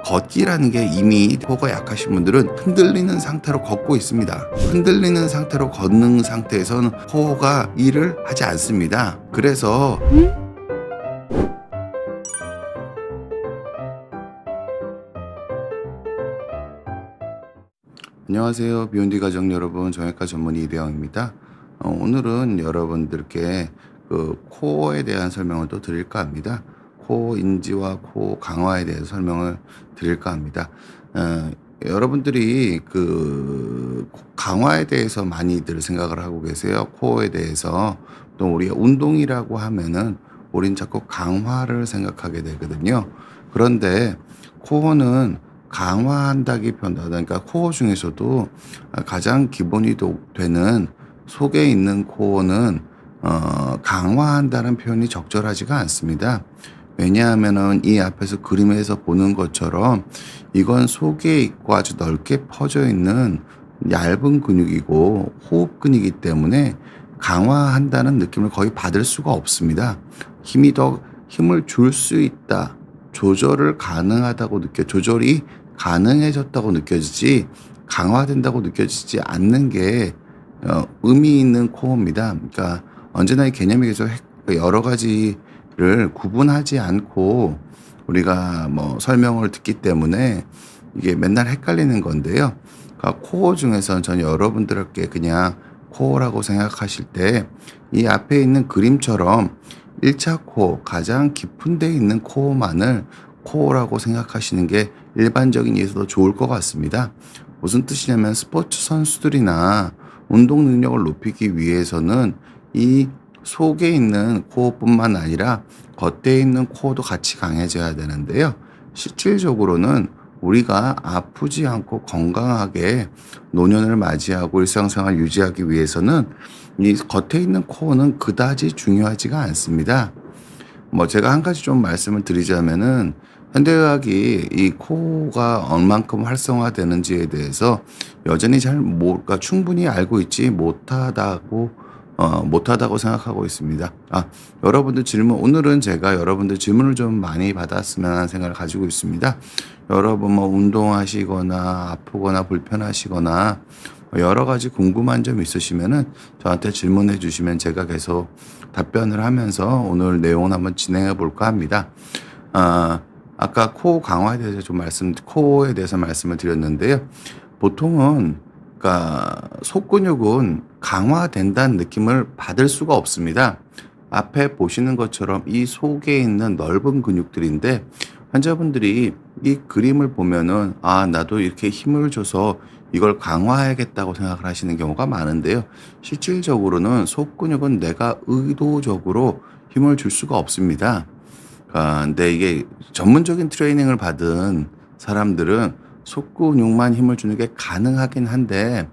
걷기라는 게 이미 코어가 약하신 분들은 흔들리는 상태로 걷고 있습니다. 흔들리는 상태로 걷는 상태에서는 코어가 일을 하지 않습니다. 그래서 안녕하세요. 비욘디 가족 여러분, 정형외과 전문의 이대영입니다. 오늘은 여러분들께 코어에 대한 설명을 또 드릴까 합니다. 코어 인지와 코어 강화에 대해서 설명을 드릴까 합니다. 여러분들이 강화에 대해서 많이들 생각을 하고 계세요. 코어에 대해서. 또 우리가 운동이라고 하면은 우린 자꾸 강화를 생각하게 되거든요. 그런데 코어는 강화한다기보다는, 그러니까 코어 중에서도 가장 기본이 되는 속에 있는 코어는 강화한다는 표현이 적절하지가 않습니다. 왜냐하면은 이 앞에서 그림에서 보는 것처럼 이건 속에 있고 아주 넓게 퍼져 있는 얇은 근육이고 호흡 근이기 때문에 강화한다는 느낌을 거의 받을 수가 없습니다. 힘을 줄 수 있다. 조절이 가능해졌다고 느껴지지 강화된다고 느껴지지 않는 게 의미 있는 코어입니다. 그러니까 언제나 이 개념이 계속 여러 가지를 구분하지 않고 우리가 설명을 듣기 때문에 이게 맨날 헷갈리는 건데요. 그러니까 코어 중에서는 전 여러분들께 그냥 코어라고 생각하실 때 이 앞에 있는 그림처럼 1차 코어, 가장 깊은 데 있는 코어만을 코어라고 생각하시는 게 일반적인 이해에서도 좋을 것 같습니다. 무슨 뜻이냐면 스포츠 선수들이나 운동 능력을 높이기 위해서는 이 속에 있는 코어뿐만 아니라 겉에 있는 코어도 같이 강해져야 되는데요. 실질적으로는 우리가 아프지 않고 건강하게 노년을 맞이하고 일상생활 유지하기 위해서는 이 겉에 있는 코어는 그다지 중요하지가 않습니다. 제가 한 가지 좀 말씀을 드리자면은 현대의학이 이 코어가 얼만큼 활성화되는지에 대해서 여전히 그러니까 충분히 알고 있지 못하다고 생각하고 있습니다. 오늘은 제가 여러분들 질문을 좀 많이 받았으면 하는 생각을 가지고 있습니다. 여러분 운동하시거나 아프거나 불편하시거나 여러 가지 궁금한 점 있으시면은 저한테 질문해 주시면 제가 계속 답변을 하면서 오늘 내용을 한번 진행해 볼까 합니다. 아까 코어에 대해서 말씀을 드렸는데요. 보통은 그러니까 속근육은 강화된다는 느낌을 받을 수가 없습니다. 앞에 보시는 것처럼 이 속에 있는 넓은 근육들인데 환자분들이 이 그림을 보면은 나도 이렇게 힘을 줘서 이걸 강화해야겠다고 생각을 하시는 경우가 많은데요. 실질적으로는 속근육은 내가 의도적으로 힘을 줄 수가 없습니다. 근데 이게 전문적인 트레이닝을 받은 사람들은 속근육만 힘을 주는 게 가능하긴 한데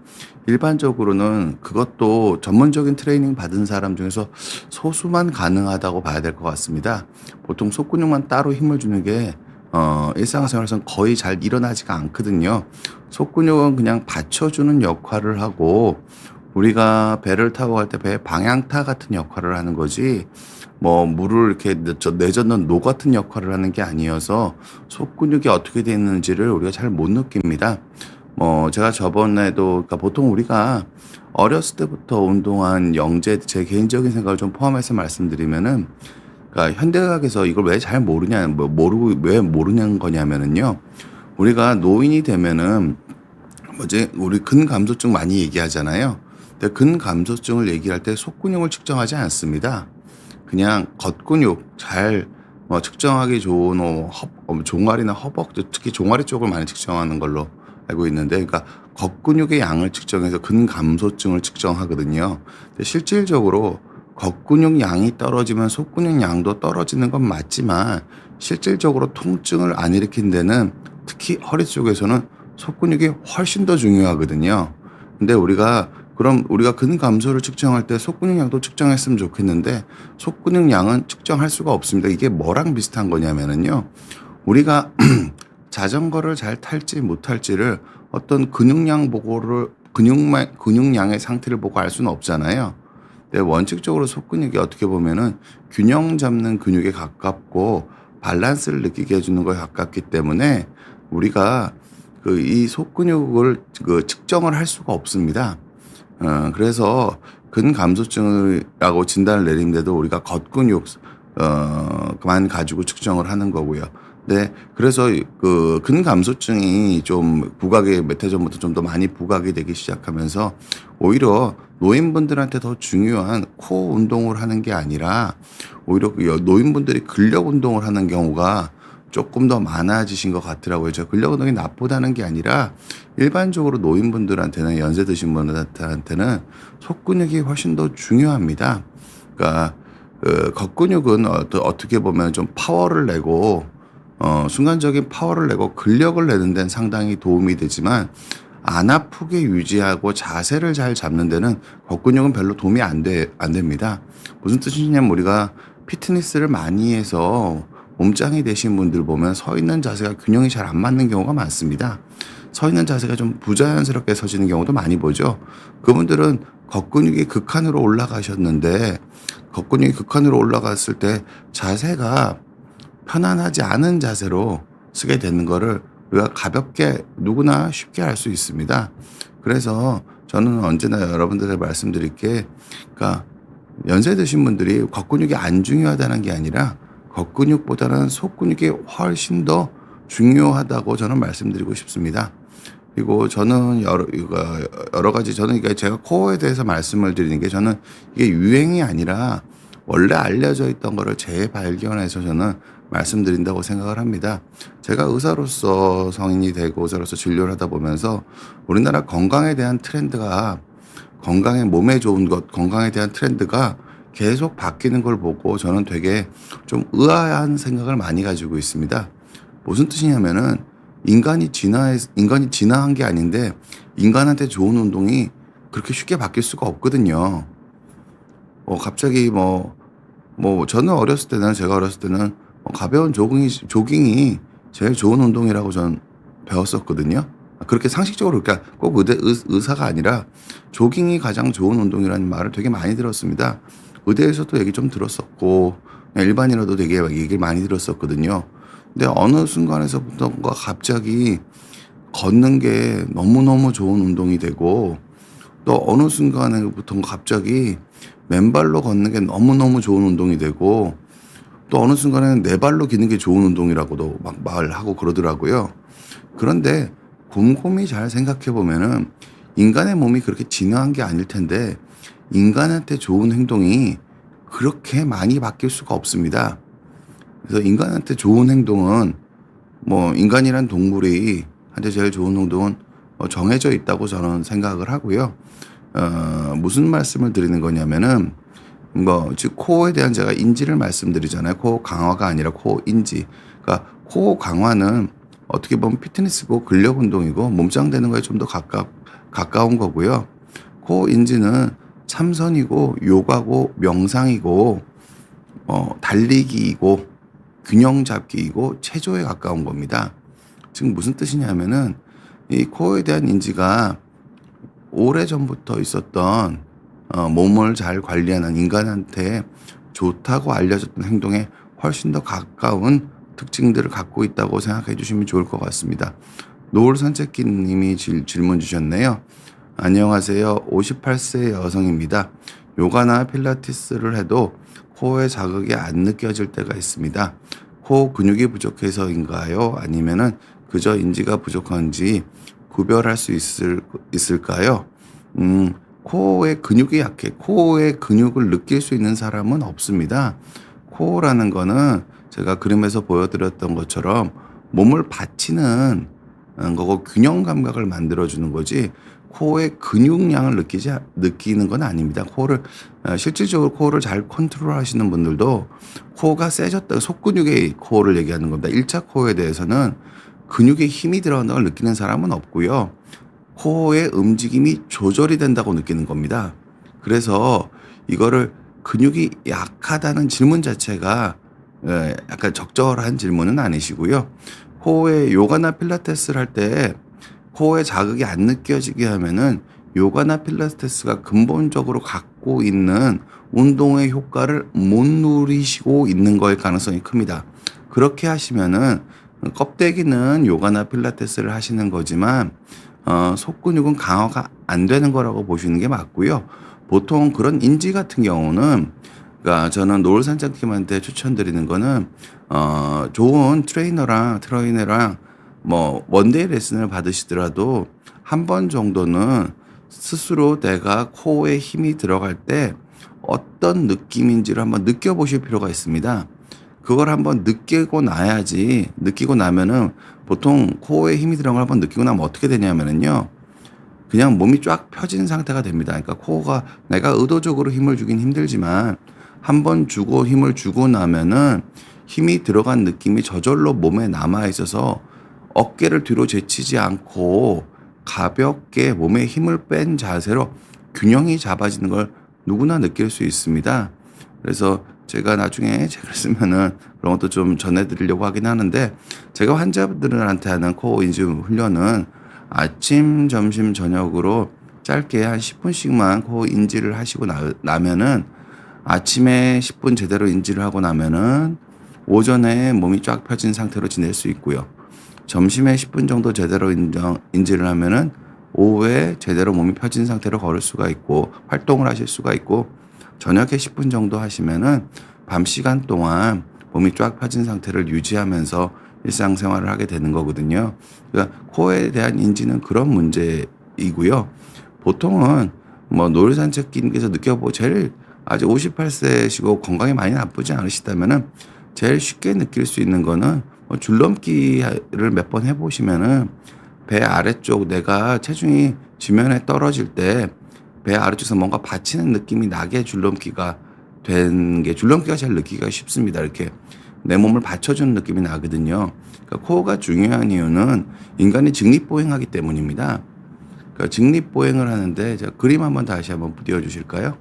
일반적으로는 그것도 전문적인 트레이닝 받은 사람 중에서 소수만 가능하다고 봐야 될 것 같습니다. 보통 속근육만 따로 힘을 주는 게 일상생활에서는 거의 잘 일어나지가 않거든요. 속근육은 그냥 받쳐주는 역할을 하고 우리가 배를 타고 갈 때 배 방향타 같은 역할을 하는 거지 물을 이렇게 내젓는 노 같은 역할을 하는 게 아니어서 속근육이 어떻게 되어 있는지를 우리가 잘 못 느낍니다. 제가 저번에도 그러니까 보통 우리가 어렸을 때부터 운동한 제 개인적인 생각을 좀 포함해서 말씀드리면은 그러니까 현대의학에서 이걸 왜 잘 왜 모르는 거냐면은요. 우리가 노인이 되면은 우리 근감소증 많이 얘기하잖아요. 근데 근감소증을 얘기할 때 속근육을 측정하지 않습니다. 그냥 겉근육 잘 측정하기 좋은 종아리나 허벅지, 특히 종아리 쪽을 많이 측정하는 걸로 알고 있는데, 그러니까 겉근육의 양을 측정해서 근감소증을 측정하거든요. 근데 실질적으로 겉근육 양이 떨어지면 속근육 양도 떨어지는 건 맞지만 실질적으로 통증을 안 일으킨 데는 특히 허리 쪽에서는 속근육이 훨씬 더 중요하거든요. 근데 우리가 근감소를 측정할 때 속근육 양도 측정했으면 좋겠는데 속근육 양은 측정할 수가 없습니다. 이게 뭐랑 비슷한 거냐면은요. 우리가 자전거를 잘 탈지 못할지를 어떤 근육량의 상태를 보고 알 수는 없잖아요. 근데 원칙적으로 속근육이 어떻게 보면은 균형 잡는 근육에 가깝고 밸런스를 느끼게 해주는 거에 가깝기 때문에 우리가 이 속근육을 측정을 할 수가 없습니다. 그래서 근감소증이라고 진단을 내리는데도 우리가 겉근육 만 가지고 측정을 하는 거고요. 네. 그래서 근감소증이 좀 부각이 몇 해 전부터 좀 더 많이 부각이 되기 시작하면서 오히려 노인분들한테 더 중요한 코어 운동을 하는 게 아니라 오히려 노인분들이 근력 운동을 하는 경우가 조금 더 많아지신 것 같더라고요. 근력 운동이 나쁘다는 게 아니라 일반적으로 노인분들한테는 연세 드신 분들한테는 속근육이 훨씬 더 중요합니다. 그러니까 겉근육은 어떻게 보면 좀 파워를 내고 순간적인 파워를 내고 근력을 내는 데는 상당히 도움이 되지만 안 아프게 유지하고 자세를 잘 잡는 데는 겉근육은 별로 도움이 안 됩니다. 무슨 뜻이냐면 우리가 피트니스를 많이 해서 몸짱이 되신 분들 보면 서 있는 자세가 균형이 잘 안 맞는 경우가 많습니다. 서 있는 자세가 좀 부자연스럽게 서지는 경우도 많이 보죠. 그분들은 겉근육이 극한으로 올라가셨는데 겉근육이 극한으로 올라갔을 때 자세가 편안하지 않은 자세로 쓰게 되는 거를 우리가 가볍게 누구나 쉽게 할 수 있습니다. 그래서 저는 언제나 여러분들에게 말씀드릴 게 그러니까 연세 드신 분들이 겉근육이 안 중요하다는 게 아니라 겉근육보다는 속근육이 훨씬 더 중요하다고 저는 말씀드리고 싶습니다. 그리고 저는 여러 가지 저는 이게 제가 코어에 대해서 말씀을 드리는 게 저는 이게 유행이 아니라 원래 알려져 있던 거를 재발견해서 저는 말씀드린다고 생각을 합니다. 제가 의사로서 성인이 되고 의사로서 진료를 하다 보면서 우리나라 건강에 대한 트렌드가 몸에 좋은 것, 건강에 대한 트렌드가 계속 바뀌는 걸 보고 저는 되게 좀 의아한 생각을 많이 가지고 있습니다. 무슨 뜻이냐면은 인간이 진화한 게 아닌데 인간한테 좋은 운동이 그렇게 쉽게 바뀔 수가 없거든요. 갑자기 저는 제가 어렸을 때는 가벼운 조깅이 제일 좋은 운동이라고 전 배웠었거든요. 그렇게 상식적으로 그러니까 꼭 의사가 아니라 조깅이 가장 좋은 운동이라는 말을 되게 많이 들었습니다. 의대에서도 얘기 좀 들었었고 그냥 일반인으로도 되게 얘기를 많이 들었었거든요. 근데 어느 순간에서부터가 갑자기 걷는 게 너무너무 좋은 운동이 되고 또 어느 순간에부터 갑자기 맨발로 걷는 게 너무너무 좋은 운동이 되고 또 어느 순간에는 네 발로 기는 게 좋은 운동이라고도 막 말하고 그러더라고요. 그런데 곰곰이 잘 생각해 보면은 인간의 몸이 그렇게 진화한 게 아닐 텐데 인간한테 좋은 행동이 그렇게 많이 바뀔 수가 없습니다. 그래서 인간한테 좋은 행동은 인간이란 동물이 한테 제일 좋은 행동은 정해져 있다고 저는 생각을 하고요. 무슨 말씀을 드리는 거냐면은 즉 코어에 대한 제가 인지를 말씀드리잖아요. 코어 강화가 아니라 코어 인지. 그러니까 코어 강화는 어떻게 보면 피트니스고 근력 운동이고 몸짱 되는 거에 좀 더 가까운 거고요. 코어 인지는 참선이고 요가고 명상이고 달리기이고 균형 잡기이고 체조에 가까운 겁니다. 지금 무슨 뜻이냐면은 이 코어에 대한 인지가 오래전부터 있었던 몸을 잘 관리하는 인간한테 좋다고 알려졌던 행동에 훨씬 더 가까운 특징들을 갖고 있다고 생각해 주시면 좋을 것 같습니다. 노을 산책기 님이 질문 주셨네요. 안녕하세요. 58세 여성입니다. 요가나 필라테스를 해도 코어에 자극이 안 느껴질 때가 있습니다. 코어 근육이 부족해서인가요? 아니면은 그저 인지가 부족한지 구별할 수 있을까요? 코어의 근육이 약해. 코어의 근육을 느낄 수 있는 사람은 없습니다. 코어라는 거는 제가 그림에서 보여드렸던 것처럼 몸을 받치는 거고 균형 감각을 만들어주는 거지 코어의 근육량을 느끼는 건 아닙니다. 실질적으로 코어를 잘 컨트롤 하시는 분들도 코어가 세졌다, 속근육의 코어를 얘기하는 겁니다. 1차 코어에 대해서는 근육에 힘이 들어간다고 느끼는 사람은 없고요. 코어의 움직임이 조절이 된다고 느끼는 겁니다. 그래서 이거를 근육이 약하다는 질문 자체가 약간 적절한 질문은 아니시고요. 코어의 요가나 필라테스를 할 때 코어에 자극이 안 느껴지게 하면은 요가나 필라테스가 근본적으로 갖고 있는 운동의 효과를 못 누리시고 있는 거일 가능성이 큽니다. 그렇게 하시면은 껍데기는 요가나 필라테스를 하시는 거지만 속근육은 강화가 안 되는 거라고 보시는 게 맞고요. 보통 그런 인지 같은 경우는, 그러니까 저는 노을 산책팀한테 추천드리는 거는 좋은 트레이너랑 뭐 원데이 레슨을 받으시더라도 한 번 정도는 스스로 내가 코어에 힘이 들어갈 때 어떤 느낌인지를 한번 느껴보실 필요가 있습니다. 그걸 한번 느끼고 나면은, 보통 코어에 힘이 들어간 걸 한번 느끼고 나면 어떻게 되냐면은요, 그냥 몸이 쫙 펴진 상태가 됩니다. 그러니까 코어가 내가 의도적으로 힘을 주긴 힘들지만 한 번 주고 힘을 주고 나면은 힘이 들어간 느낌이 저절로 몸에 남아 있어서 어깨를 뒤로 제치지 않고 가볍게 몸에 힘을 뺀 자세로 균형이 잡아지는 걸 누구나 느낄 수 있습니다. 그래서 제가 나중에 책을 쓰면은 그런 것도 좀 전해드리려고 하긴 하는데, 제가 환자분들한테 하는 코어 인지 훈련은 아침, 점심, 저녁으로 짧게 한 10분씩만 코어 인지를 하시고 나면은, 아침에 10분 제대로 인지를 하고 나면은 오전에 몸이 쫙 펴진 상태로 지낼 수 있고요. 점심에 10분 정도 제대로 인지를 하면은 오후에 제대로 몸이 펴진 상태로 걸을 수가 있고 활동을 하실 수가 있고, 저녁에 10분 정도 하시면은 밤 시간 동안 몸이 쫙 펴진 상태를 유지하면서 일상생활을 하게 되는 거거든요. 그러니까 코어에 대한 인지는 그런 문제이고요. 보통은 뭐 노을 산책기님께서 제일 아직 58세시고 건강이 많이 나쁘지 않으시다면은 제일 쉽게 느낄 수 있는 거는 줄넘기를 몇 번 해보시면은 배 아래쪽, 내가 체중이 지면에 떨어질 때 배 아래쪽에서 뭔가 받치는 느낌이 나게 줄넘기가 제일 느끼기가 쉽습니다. 이렇게 내 몸을 받쳐주는 느낌이 나거든요. 그러니까 코어가 중요한 이유는 인간이 직립보행하기 때문입니다. 그러니까 직립보행을 하는데, 제가 그림 다시 한번 띄워주실까요?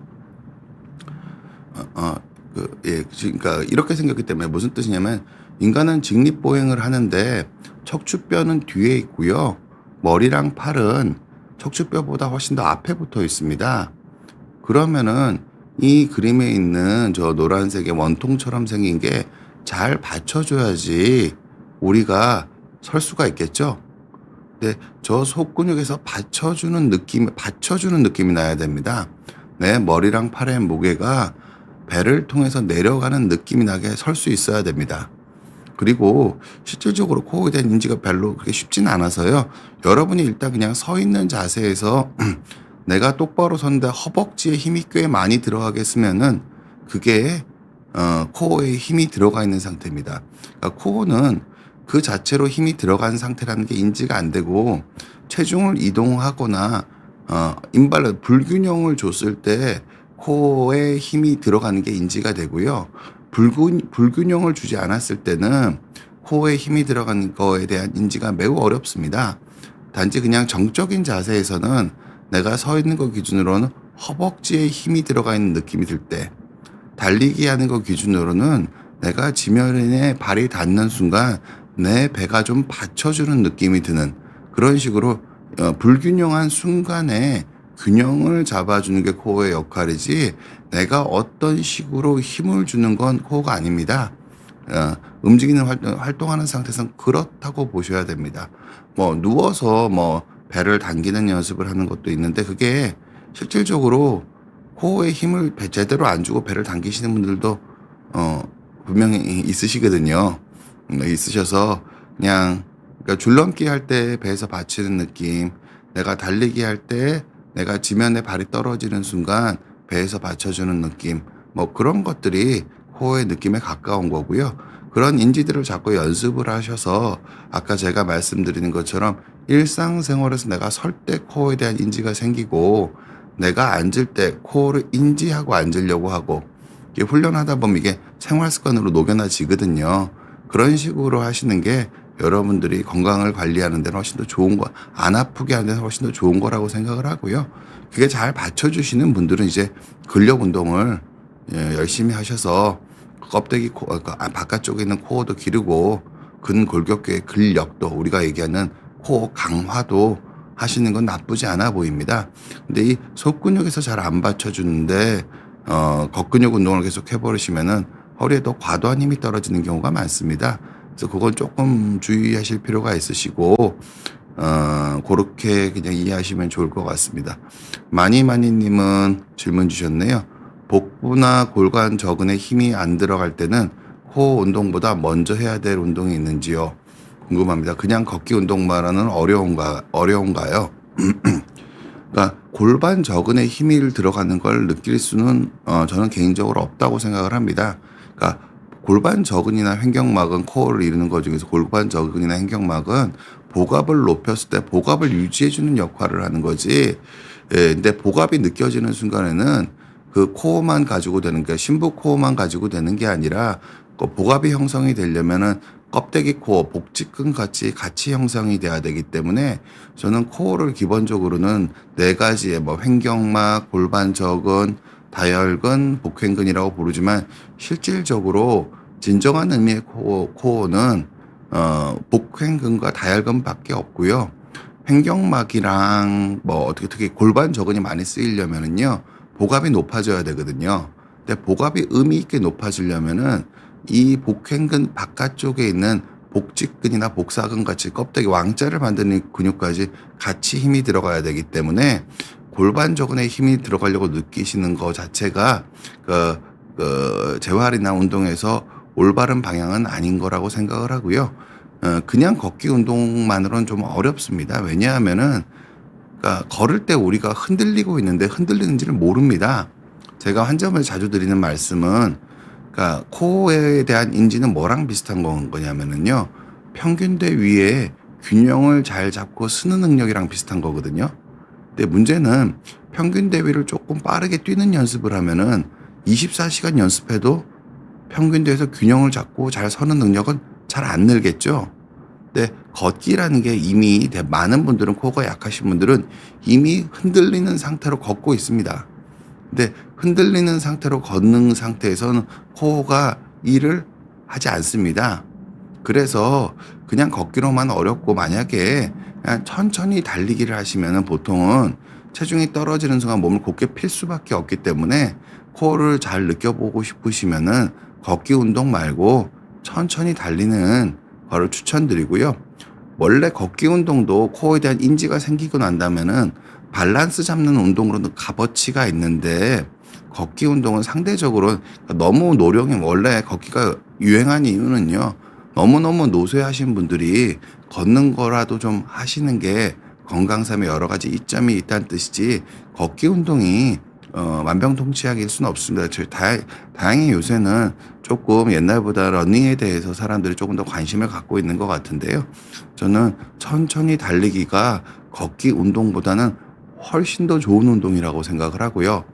그러니까 이렇게 생겼기 때문에 무슨 뜻이냐면, 인간은 직립보행을 하는데 척추뼈는 뒤에 있고요. 머리랑 팔은 척추뼈보다 훨씬 더 앞에 붙어 있습니다. 그러면은 이 그림에 있는 저 노란색의 원통처럼 생긴 게 잘 받쳐줘야지 우리가 설 수가 있겠죠. 근데 저 속근육에서 받쳐주는 느낌이 나야 됩니다. 내 머리랑 팔의 무게가 배를 통해서 내려가는 느낌이 나게 설 수 있어야 됩니다. 그리고 실질적으로 코어에 대한 인지가 별로 그렇게 쉽지는 않아서요. 여러분이 일단 그냥 서 있는 자세에서 내가 똑바로 섰는데 허벅지에 힘이 꽤 많이 들어가겠으면은 그게 코어에 힘이 들어가 있는 상태입니다. 그러니까 코어는 그 자체로 힘이 들어간 상태라는 게 인지가 안 되고, 체중을 이동하거나 불균형을 줬을 때 코어에 힘이 들어가는 게 인지가 되고요. 불균형을 주지 않았을 때는 코어에 힘이 들어가는 거에 대한 인지가 매우 어렵습니다. 단지 그냥 정적인 자세에서는 내가 서 있는 거 기준으로는 허벅지에 힘이 들어가 있는 느낌이 들 때, 달리기 하는 거 기준으로는 내가 지면에 발이 닿는 순간 내 배가 좀 받쳐주는 느낌이 드는, 그런 식으로 불균형한 순간에 균형을 잡아주는 게 코어의 역할이지, 내가 어떤 식으로 힘을 주는 건 코어가 아닙니다. 움직이는 활동하는 상태에서는 그렇다고 보셔야 됩니다. 누워서 배를 당기는 연습을 하는 것도 있는데, 그게 실질적으로 코어에 힘을 제대로 안 주고 배를 당기시는 분들도 분명히 있으시거든요. 있으셔서 그러니까 줄넘기 할 때 배에서 받치는 느낌, 내가 달리기 할 때 내가 지면에 발이 떨어지는 순간 배에서 받쳐주는 느낌, 그런 것들이 코어의 느낌에 가까운 거고요. 그런 인지들을 자꾸 연습을 하셔서 아까 제가 말씀드리는 것처럼 일상생활에서 내가 설 때 코어에 대한 인지가 생기고, 내가 앉을 때 코어를 인지하고 앉으려고 하고, 이게 훈련하다 보면 이게 생활 습관으로 녹여나지거든요. 그런 식으로 하시는 게 여러분들이 건강을 관리하는 데는 훨씬 더 좋은 거, 안 아프게 하는 데는 훨씬 더 좋은 거라고 생각을 하고요. 그게 잘 받쳐주시는 분들은 이제 근력 운동을 열심히 하셔서 바깥쪽에 있는 코어도 기르고 근골격계의 근력도, 우리가 얘기하는 코어 강화도 하시는 건 나쁘지 않아 보입니다. 근데 이 속근육에서 잘 안 받쳐주는데 겉근육 운동을 계속 해버리시면은 허리에 더 과도한 힘이 떨어지는 경우가 많습니다. 그래서 그건 조금 주의하실 필요가 있으시고 고렇게 그냥 이해하시면 좋을 것 같습니다. 마니마니 님은 질문 주셨네요. 복부나 골반 저근에 힘이 안 들어갈 때는 코어 운동보다 먼저 해야 될 운동이 있는지요? 궁금합니다. 그냥 걷기 운동만은 어려운가요? 그러니까 골반 저근에 힘이 들어가는 걸 느낄 수는 저는 개인적으로 없다고 생각을 합니다. 그러니까 골반 저근이나 횡격막은 코어를 이루는 것 중에서 골반 저근이나 횡격막은 복압을 높였을 때 복압을 유지해 주는 역할을 하는 거지. 예, 근데 복압이 느껴지는 순간에는 그 코어만 가지고 되는 게 심부 코어만 가지고 되는 게 아니라 그 복압이 형성이 되려면은 껍데기 코어, 복직근 같이 형성이 돼야 되기 때문에 저는 코어를 기본적으로는 네 가지의 뭐 횡격막, 골반 저근, 다혈근, 복횡근이라고 부르지만 실질적으로 진정한 의미의 코어는 복횡근과 다혈근밖에 없고요. 횡격막이랑 뭐 어떻게 특히 골반 저근이 많이 쓰이려면은요 복압이 높아져야 되거든요. 근데 복압이 의미 있게 높아지려면은 이 복횡근 바깥쪽에 있는 복직근이나 복사근 같이 껍데기 왕자를 만드는 근육까지 같이 힘이 들어가야 되기 때문에 골반 저근에 힘이 들어가려고 느끼시는 거 자체가 재활이나 운동에서 올바른 방향은 아닌 거라고 생각을 하고요. 그냥 걷기 운동만으로는 좀 어렵습니다. 왜냐하면은 그러니까 걸을 때 우리가 흔들리고 있는데 흔들리는지를 모릅니다. 제가 환자분들 자주 드리는 말씀은 그러니까 코어에 대한 인지는 뭐랑 비슷한 거냐면은요. 평균대 위에 균형을 잘 잡고 쓰는 능력이랑 비슷한 거거든요. 근데 문제는 평균대 위를 조금 빠르게 뛰는 연습을 하면은 24시간 연습해도 평균대에서 균형을 잡고 잘 서는 능력은 잘 안 늘겠죠. 근데 걷기라는 게 이미 많은 분들은 코어가 약하신 분들은 이미 흔들리는 상태로 걷고 있습니다. 근데 흔들리는 상태로 걷는 상태에서는 코어가 일을 하지 않습니다. 그래서 그냥 걷기로만 어렵고 만약에 그냥 천천히 달리기를 하시면은 보통은 체중이 떨어지는 순간 몸을 곧게 필 수밖에 없기 때문에 코어를 잘 느껴보고 싶으시면은 걷기 운동 말고 천천히 달리는 거를 추천드리고요. 원래 걷기 운동도 코어에 대한 인지가 생기고 난다면은 밸런스 잡는 운동으로는 값어치가 있는데 걷기 운동은 상대적으로 너무 노령이 원래 걷기가 유행한 이유는요. 너무너무 노쇠하신 분들이 걷는 거라도 좀 하시는 게 건강상의 여러 가지 이점이 있다는 뜻이지 걷기 운동이 만병통치약일 수는 없습니다. 다행히 요새는 조금 옛날보다 러닝에 대해서 사람들이 조금 더 관심을 갖고 있는 것 같은데요. 저는 천천히 달리기가 걷기 운동보다는 훨씬 더 좋은 운동이라고 생각을 하고요.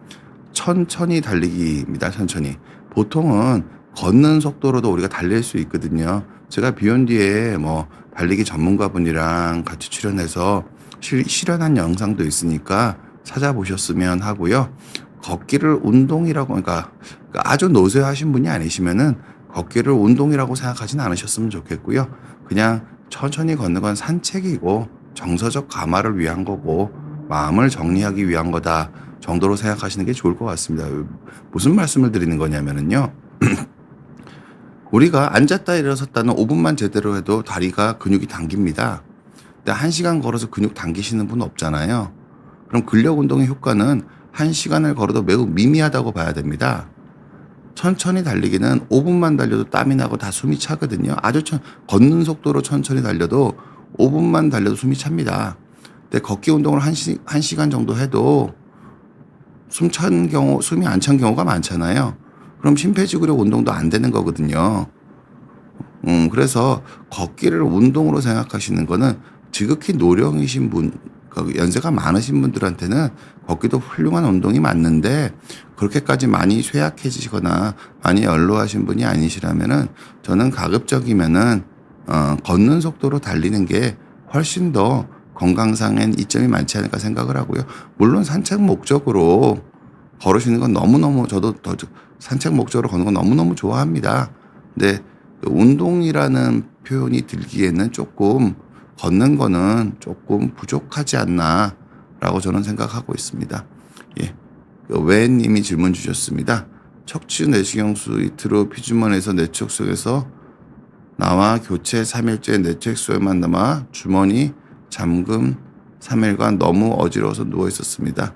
천천히 달리기입니다. 천천히. 보통은 걷는 속도로도 우리가 달릴 수 있거든요. 제가 비온 뒤에 뭐 달리기 전문가분이랑 같이 출연해서 실현한 영상도 있으니까 찾아보셨으면 하고요. 걷기를 운동이라고 그러니까 아주 노쇠하신 분이 아니시면은 걷기를 운동이라고 생각하진 않으셨으면 좋겠고요. 그냥 천천히 걷는 건 산책이고 정서적 감화를 위한 거고 마음을 정리하기 위한 거다 정도로 생각하시는 게 좋을 것 같습니다. 무슨 말씀을 드리는 거냐면은요. 우리가 앉았다 일어섰다는 5분만 제대로 해도 다리가 근육이 당깁니다. 근데 1시간 걸어서 근육 당기시는 분 없잖아요. 그럼 근력 운동의 효과는 1시간을 걸어도 매우 미미하다고 봐야 됩니다. 천천히 달리기는 5분만 달려도 땀이 나고 다 숨이 차거든요. 걷는 속도로 천천히 달려도 5분만 달려도 숨이 찹니다. 근데 걷기 운동을 1시간 정도 해도 숨이 안 찬 경우가 많잖아요. 그럼 심폐지구력 운동도 안 되는 거거든요. 그래서 걷기를 운동으로 생각하시는 거는 지극히 노령이신 분, 연세가 많으신 분들한테는 걷기도 훌륭한 운동이 맞는데 그렇게까지 많이 쇠약해지시거나 많이 연로하신 분이 아니시라면은 저는 가급적이면은 걷는 속도로 달리는 게 훨씬 더 건강상엔 이점이 많지 않을까 생각을 하고요. 물론 산책 목적으로 걸으시는 건 너무너무 저도 산책 목적으로 걷는 건 너무너무 좋아합니다. 근데 운동이라는 표현이 들기에는 조금 걷는 거는 조금 부족하지 않나라고 저는 생각하고 있습니다. 예. 외님이 질문 주셨습니다. 척추 내시경 수이트로 피주머니에서 내척 속에서 나와 교체 3일째 뇌책소에만 남아 주머니 잠금 3일간 너무 어지러워서 누워 있었습니다.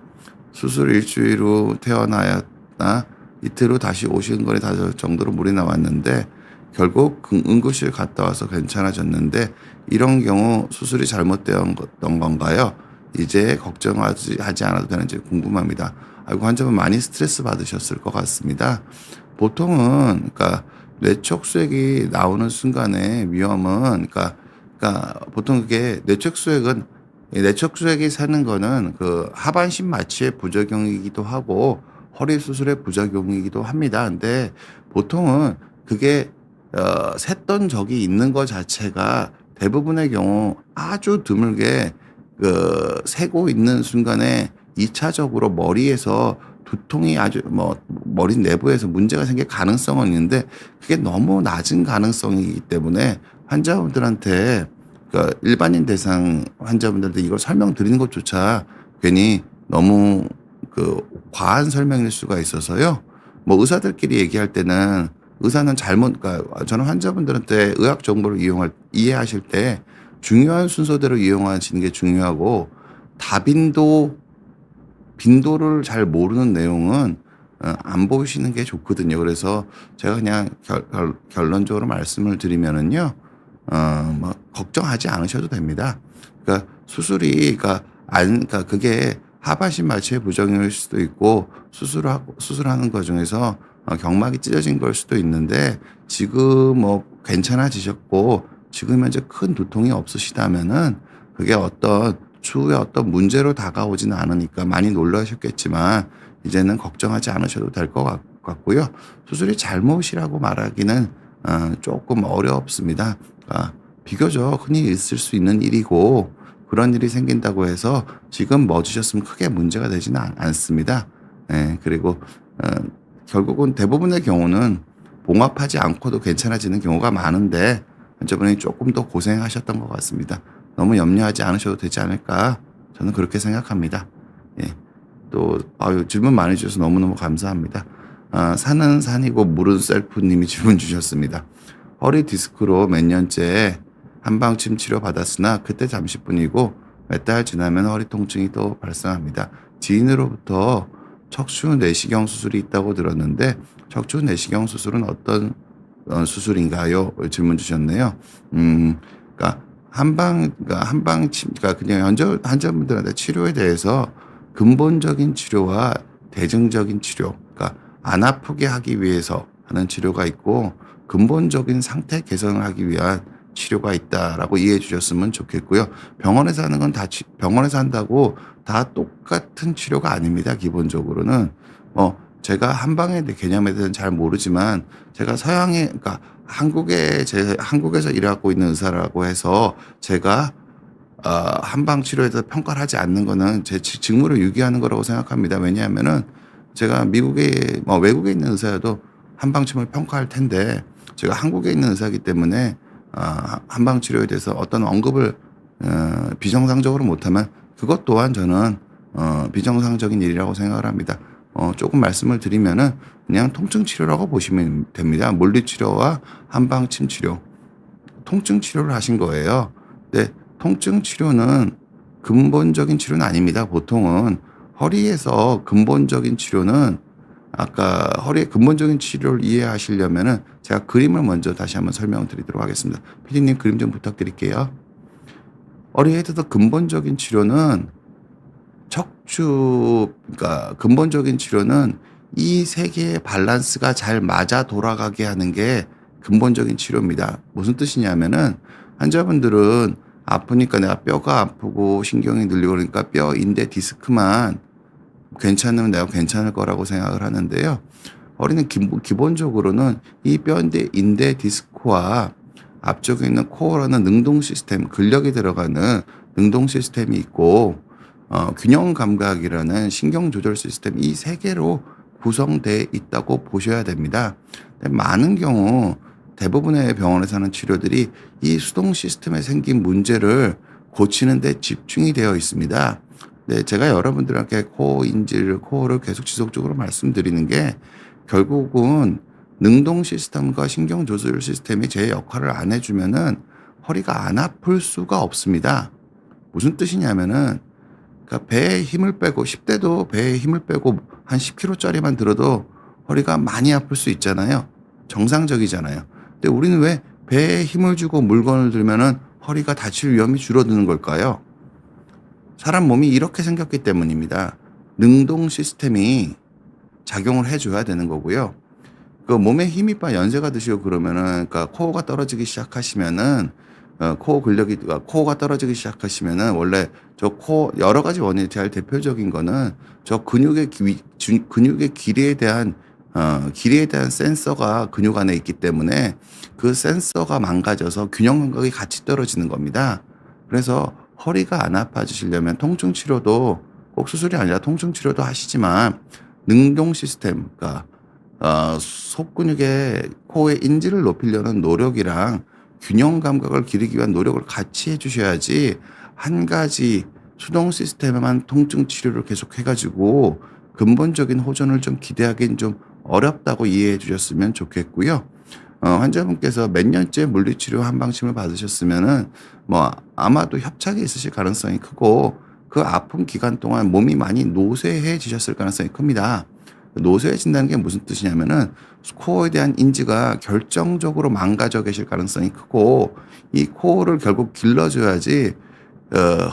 수술 일주일 후 퇴원하였다 이틀 후 다시 오신거리 다를 정도로 물이 나왔는데 결국 응급실 갔다 와서 괜찮아졌는데 이런 경우 수술이 잘못되었던 건가요? 이제 걱정하지 않아도 되는지 궁금합니다. 아이고 환자분 많이 스트레스 받으셨을 것 같습니다. 보통은 그러니까 뇌척수액이 나오는 순간의 위험은 그러니까 보통 그게 뇌척수액은 뇌척수액이 새는 거는 그 하반신 마취의 부작용이기도 하고 허리 수술의 부작용이기도 합니다. 근데 보통은 그게 샜던 적이 있는 것 자체가 대부분의 경우 아주 드물게 새고 있는 순간에 2차적으로 머리에서 두통이 아주 머리 내부에서 문제가 생길 가능성은 있는데 그게 너무 낮은 가능성이기 때문에 환자분들한테 일반인 대상 환자분들한테 이걸 설명드리는 것조차 괜히 너무 과한 설명일 수가 있어서요. 의사들끼리 얘기할 때는 의사는 저는 환자분들한테 의학 정보를 이해하실 때 중요한 순서대로 이용하시는 게 중요하고 빈도를 잘 모르는 내용은 안 보시는 게 좋거든요. 그래서 제가 그냥 결론적으로 말씀을 드리면은요. 걱정하지 않으셔도 됩니다. 그러니까 수술이 그게 하반신 마취의 부작용일 수도 있고 수술하는 과정에서 경막이 찢어진 걸 수도 있는데 지금 괜찮아지셨고 지금 현재 큰 두통이 없으시다면은 그게 추후에 어떤 문제로 다가오지는 않으니까 많이 놀라셨겠지만 이제는 걱정하지 않으셔도 될 것 같고요. 수술이 잘못이라고 말하기는 조금 어렵습니다. 비교적 흔히 있을 수 있는 일이고 그런 일이 생긴다고 해서 지금 멎으셨으면 크게 문제가 되지는 않습니다. 예, 그리고 결국은 대부분의 경우는 봉합하지 않고도 괜찮아지는 경우가 많은데 환자분이 조금 더 고생하셨던 것 같습니다. 너무 염려하지 않으셔도 되지 않을까 저는 그렇게 생각합니다. 예. 또 질문 많이 주셔서 너무너무 감사합니다. 산은 산이고 물은 셀프님이 질문 주셨습니다. 허리 디스크로 몇 년째 한방침 치료 받았으나 그때 잠시뿐이고 몇 달 지나면 허리 통증이 또 발생합니다. 지인으로부터 척추 내시경 수술이 있다고 들었는데 척추 내시경 수술은 어떤 수술인가요? 질문 주셨네요. 그냥 환자분들한테 치료에 대해서 근본적인 치료와 대증적인 치료, 안 아프게 하기 위해서 하는 치료가 있고 근본적인 상태 개선을 하기 위한 치료가 있다라고 이해해 주셨으면 좋겠고요. 병원에서 하는 건 병원에서 한다고 다 똑같은 치료가 아닙니다. 기본적으로는 제가 한방의 개념에 대해서는 잘 모르지만 제가 한국에서 일하고 있는 의사라고 해서 제가 한방 치료에 대해서 평가를 하지 않는 거는 제 직무를 유기하는 거라고 생각합니다. 왜냐하면은 제가 외국에 있는 의사여도 한방침을 평가할 텐데 제가 한국에 있는 의사이기 때문에 한방 치료에 대해서 어떤 언급을 비정상적으로 못하면 그것 또한 저는 비정상적인 일이라고 생각을 합니다. 조금 말씀을 드리면은 그냥 통증 치료라고 보시면 됩니다. 물리 치료와 한방 침 치료. 통증 치료를 하신 거예요. 근데 통증 치료는 근본적인 치료는 아닙니다. 보통은 허리에서 근본적인 치료는 허리의 근본적인 치료를 이해하시려면은 제가 그림을 먼저 다시 한번 설명을 드리도록 하겠습니다. 피디님 그림 좀 부탁드릴게요. 허리에서 근본적인 치료는 근본적인 치료는 이 세 개의 밸런스가 잘 맞아 돌아가게 하는 게 근본적인 치료입니다. 무슨 뜻이냐면은 환자분들은 아프니까 내가 뼈가 아프고 신경이 눌리고 그러니까 뼈, 인대, 디스크만 괜찮으면 내가 괜찮을 거라고 생각을 하는데요. 허리는 기본적으로는 이 뼈, 인대, 디스크와 앞쪽에 있는 코어라는 능동 시스템, 근력이 들어가는 능동 시스템이 있고 균형 감각이라는 신경 조절 시스템 이 세 개로 구성되어 있다고 보셔야 됩니다. 많은 경우 대부분의 병원에서 하는 치료들이 이 수동 시스템에 생긴 문제를 고치는 데 집중이 되어 있습니다. 네, 제가 여러분들한테 코어를 계속 지속적으로 말씀드리는 게 결국은 능동 시스템과 신경 조절 시스템이 제 역할을 안 해주면은 허리가 안 아플 수가 없습니다. 무슨 뜻이냐면은 그러니까 배에 힘을 빼고 10 대도 배에 힘을 빼고 한 10 킬로짜리만 들어도 허리가 많이 아플 수 있잖아요. 정상적이잖아요. 근데 우리는 왜 배에 힘을 주고 물건을 들면은 허리가 다칠 위험이 줄어드는 걸까요? 사람 몸이 이렇게 생겼기 때문입니다. 능동 시스템이 작용을 해 줘야 되는 거고요. 그 몸에 힘이 연세가 드시고 그러면은 그러니까 코어가 떨어지기 시작하시면은 코어 근력이 코어가 떨어지기 시작하시면은 원래 저 코어 여러 가지 원인이 제일 대표적인 거는 저 근육의 길이에 대한 센서가 근육 안에 있기 때문에 그 센서가 망가져서 균형 감각이 같이 떨어지는 겁니다. 그래서 허리가 안 아파지시려면 통증 치료도 꼭 수술이 아니라 통증 치료도 하시지만 능동 시스템 그러니까 속근육의 코어의 인지를 높이려는 노력이랑 균형 감각을 기르기 위한 노력을 같이 해 주셔야지 한 가지 수동 시스템에만 통증 치료를 계속 해 가지고 근본적인 호전을 좀 기대하기는 좀 어렵다고 이해해 주셨으면 좋겠고요. 환자분께서 몇 년째 물리치료 한방침을 받으셨으면은 뭐 아마도 협착이 있으실 가능성이 크고 그 아픈 기간 동안 몸이 많이 노쇠해지셨을 가능성이 큽니다. 노쇠해진다는 게 무슨 뜻이냐면은 코어에 대한 인지가 결정적으로 망가져 계실 가능성이 크고 이 코어를 결국 길러줘야지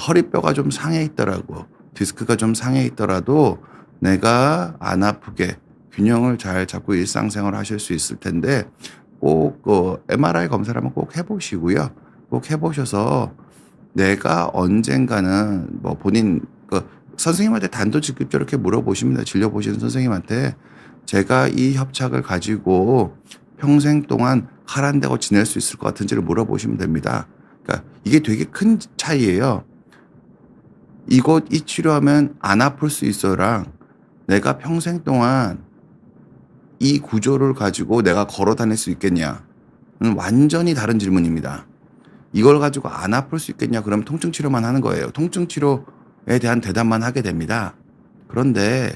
허리뼈가 좀 상해 있더라도 디스크가 좀 상해 있더라도 내가 안 아프게 균형을 잘 잡고 일상생활을 하실 수 있을 텐데 꼭 MRI 검사를 한번 꼭 해 보시고요. 꼭 해 보셔서 내가 언젠가는 뭐 본인 선생님한테 단도직입적으로 이렇게 물어보십니다. 진료 보시는 선생님한테 "제가 이 협착을 가지고 평생 동안 칼 안 대고 지낼 수 있을 것 같은지."를 물어보시면 됩니다. 그러니까 이게 되게 큰 차이예요. 이 치료하면 안 아플 수 있어"랑 "내가 평생 동안 이 구조를 가지고 내가 걸어 다닐 수 있겠냐?"는 완전히 다른 질문입니다. 이걸 가지고 안 아플 수 있겠냐 그러면 통증 치료만 하는 거예요. 통증 치료에 대한 대답만 하게 됩니다. 그런데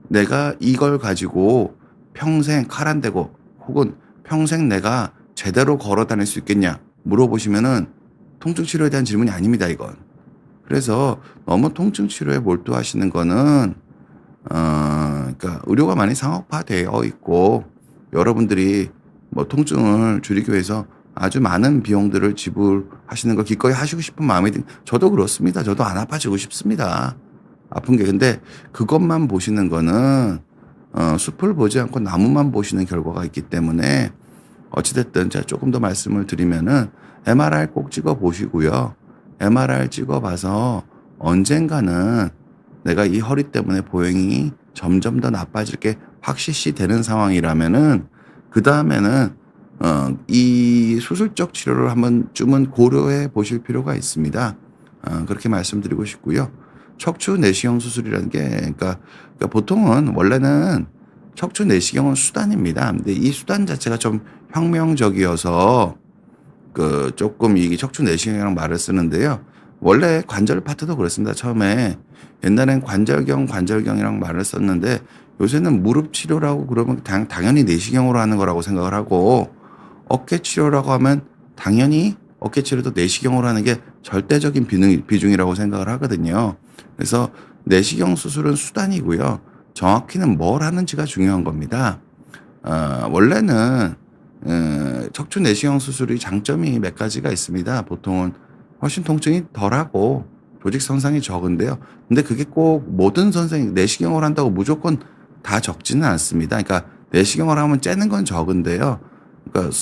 내가 이걸 가지고 평생 칼 안 대고 혹은 평생 내가 제대로 걸어 다닐 수 있겠냐 물어보시면은 통증 치료에 대한 질문이 아닙니다, 이건. 그래서 너무 통증 치료에 몰두하시는 거는 그러니까 의료가 많이 상업화되어 있고 여러분들이 뭐 통증을 줄이기 위해서 아주 많은 비용들을 지불하시는 걸 기꺼이 하시고 싶은 마음이 저도 그렇습니다. 저도 안 아파지고 싶습니다. 아픈 게. 근데 그것만 보시는 거는 숲을 보지 않고 나무만 보시는 결과가 있기 때문에 어찌 됐든 제가 조금 더 말씀을 드리면은 MRI 꼭 찍어 보시고요. MRI 찍어 봐서 언젠가는 내가 이 허리 때문에 보행이 점점 더 나빠질 게 확실시 되는 상황이라면은 그다음에는 이 수술적 치료를 한번쯤은 고려해 보실 필요가 있습니다. 그렇게 말씀드리고 싶고요. 척추 내시경 수술이라는 게 그러니까 보통은 원래는 척추 내시경은 수단입니다. 근데 이 수단 자체가 좀 혁명적이어서 조금 이 척추 내시경이라는 말을 쓰는데요. 원래 관절 파트도 그렇습니다. 처음에 옛날엔 관절경이라는 말을 썼는데 요새는 무릎 치료라고 그러면 당연히 내시경으로 하는 거라고 생각을 하고 어깨 치료라고 하면 당연히 어깨 치료도 내시경으로 하는 게 절대적인 비중이라고 생각을 하거든요. 그래서 내시경 수술은 수단이고요. 정확히는 뭘 하는지가 중요한 겁니다. 원래는 척추 내시경 수술이 장점이 몇 가지가 있습니다. 보통은 훨씬 통증이 덜하고 조직 손상이 적은데요. 근데 그게 꼭 모든 내시경을 한다고 무조건 다 적지는 않습니다. 그러니까 내시경을 하면 째는 건 적은데요. 그러니까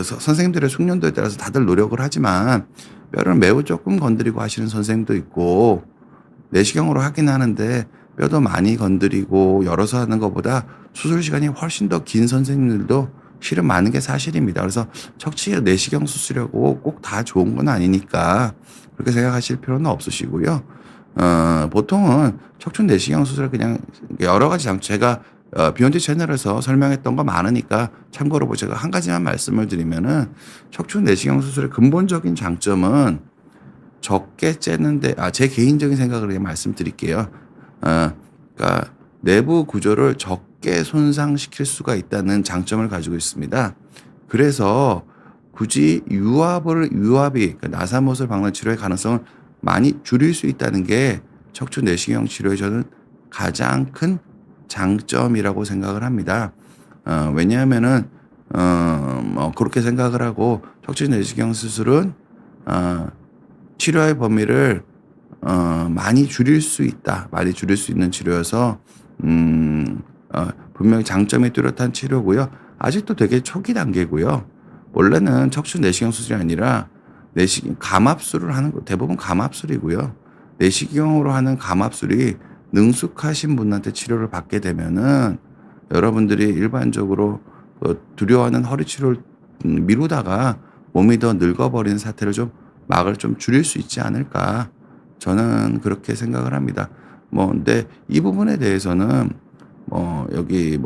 선생님들의 숙련도에 따라서 다들 노력을 하지만 뼈를 매우 조금 건드리고 하시는 선생님도 있고 내시경으로 하긴 하는데 뼈도 많이 건드리고 열어서 하는 것보다 수술 시간이 훨씬 더 긴 선생님들도 실은 많은 게 사실입니다. 그래서 척추 내시경 수술이라고 꼭 다 좋은 건 아니니까 그렇게 생각하실 필요는 없으시고요. 보통은 척추 내시경 수술을 그냥 여러 가지 제가 비욘드 채널에서 설명했던 거 많으니까 참고로 제가 한 가지만 말씀을 드리면은 척추 내시경 수술의 근본적인 장점은 적게 째는데 제 개인적인 생각을 그냥 말씀드릴게요. 그러니까 내부 구조를 적게 손상시킬 수가 있다는 장점을 가지고 있습니다. 그래서 굳이 유압이 그러니까 나사못을 박는 치료의 가능성을 많이 줄일 수 있다는 게 척추 내시경 치료의 저는 가장 큰 장점이라고 생각을 합니다. 왜냐하면은 뭐 그렇게 생각을 하고 척추 내시경 수술은 치료의 범위를 많이 줄일 수 있다. 많이 줄일 수 있는 치료여서 분명히 장점이 뚜렷한 치료고요. 아직도 되게 초기 단계고요. 원래는 척추 내시경 수술이 아니라 감압술을 하는 거 대부분 감압술이고요. 내시경으로 하는 감압술이 능숙하신 분한테 치료를 받게 되면은 여러분들이 일반적으로 두려워하는 허리 치료를 미루다가 몸이 더 늙어버리는 사태를 좀 막을 좀 줄일 수 있지 않을까. 저는 그렇게 생각을 합니다. 근데 이 부분에 대해서는 여기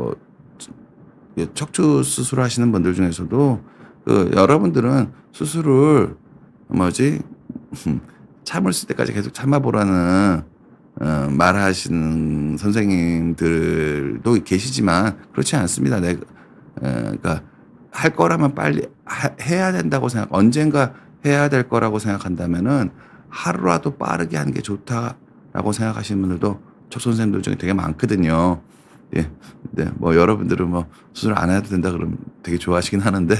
척추 수술하시는 분들 중에서도 여러분들은 수술을 참을 때까지 계속 참아보라는 말하시는 선생님들도 계시지만 그렇지 않습니다. 그러니까 할 거라면 빨리 해야 된다고 언젠가 해야 될 거라고 생각한다면은 하루라도 빠르게 하는 게 좋다라고 생각하시는 분들도 척수 선생님들 중에 되게 많거든요. 예. 근데 여러분들은 수술 안 해도 된다 그러면 되게 좋아하시긴 하는데